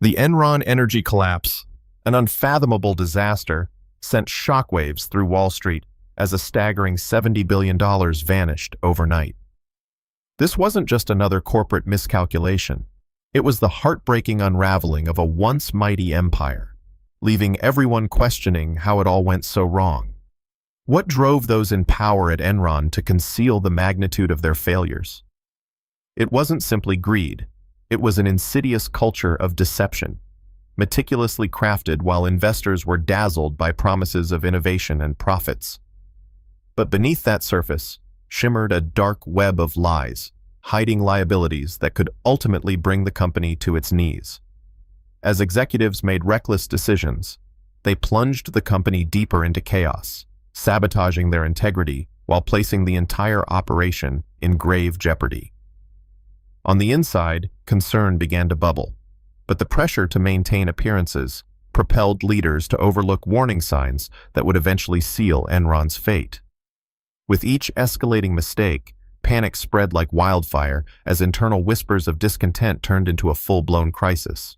The Enron energy collapse, an unfathomable disaster, sent shockwaves through Wall Street as a staggering $70 billion vanished overnight. This wasn't just another corporate miscalculation. It was the heartbreaking unraveling of a once mighty empire, leaving everyone questioning how it all went so wrong. What drove those in power at Enron to conceal the magnitude of their failures? It wasn't simply greed. It was an insidious culture of deception, meticulously crafted while investors were dazzled by promises of innovation and profits. But beneath that surface shimmered a dark web of lies, hiding liabilities that could ultimately bring the company to its knees. As executives made reckless decisions, they plunged the company deeper into chaos, sabotaging their integrity while placing the entire operation in grave jeopardy. On the inside, concern began to bubble, but the pressure to maintain appearances propelled leaders to overlook warning signs that would eventually seal Enron's fate. With each escalating mistake, panic spread like wildfire as internal whispers of discontent turned into a full-blown crisis.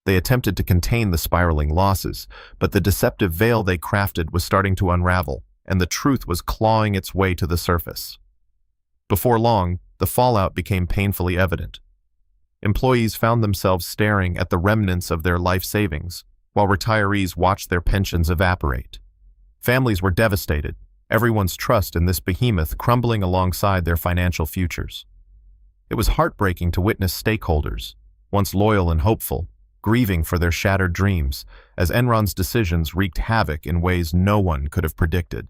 They attempted to contain the spiraling losses, but the deceptive veil they crafted was starting to unravel, and the truth was clawing its way to the surface. Before long, the fallout became painfully evident. Employees found themselves staring at the remnants of their life savings, while retirees watched their pensions evaporate. Families were devastated, everyone's trust in this behemoth crumbling alongside their financial futures. It was heartbreaking to witness stakeholders, once loyal and hopeful, grieving for their shattered dreams, as Enron's decisions wreaked havoc in ways no one could have predicted.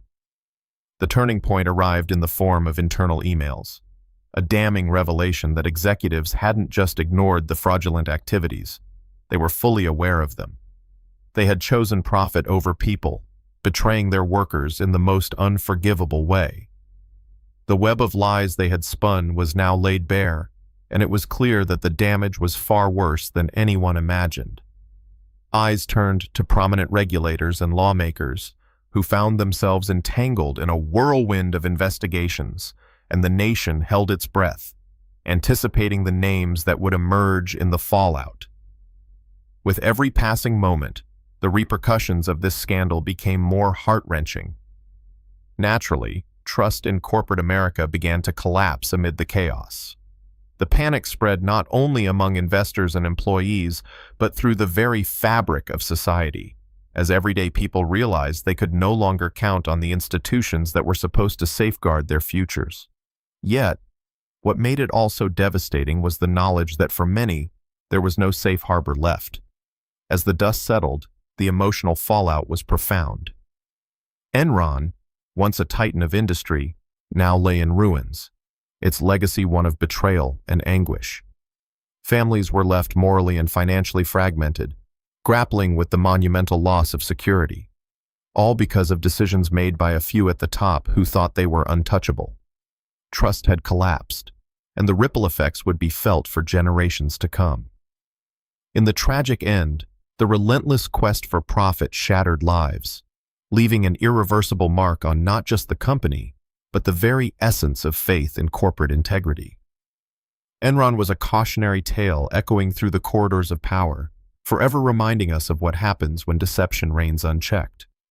The turning point arrived in the form of internal emails, a damning revelation that executives hadn't just ignored the fraudulent activities, they were fully aware of them. They had chosen profit over people, betraying their workers in the most unforgivable way. The web of lies they had spun was now laid bare, and it was clear that the damage was far worse than anyone imagined. Eyes turned to prominent regulators and lawmakers who found themselves entangled in a whirlwind of investigations, and the nation held its breath, anticipating the names that would emerge in the fallout. With every passing moment, the repercussions of this scandal became more heart-wrenching. Naturally, trust in corporate America began to collapse amid the chaos. The panic spread not only among investors and employees, but through the very fabric of society, as everyday people realized they could no longer count on the institutions that were supposed to safeguard their futures. Yet, what made it all so devastating was the knowledge that for many, there was no safe harbor left. As the dust settled, the emotional fallout was profound. Enron, once a titan of industry, now lay in ruins, its legacy one of betrayal and anguish. Families were left morally and financially fragmented, grappling with the monumental loss of security, all because of decisions made by a few at the top who thought they were untouchable. Trust had collapsed, and the ripple effects would be felt for generations to come. In the tragic end, the relentless quest for profit shattered lives, leaving an irreversible mark on not just the company, but the very essence of faith in corporate integrity. Enron was a cautionary tale echoing through the corridors of power, forever reminding us of what happens when deception reigns unchecked.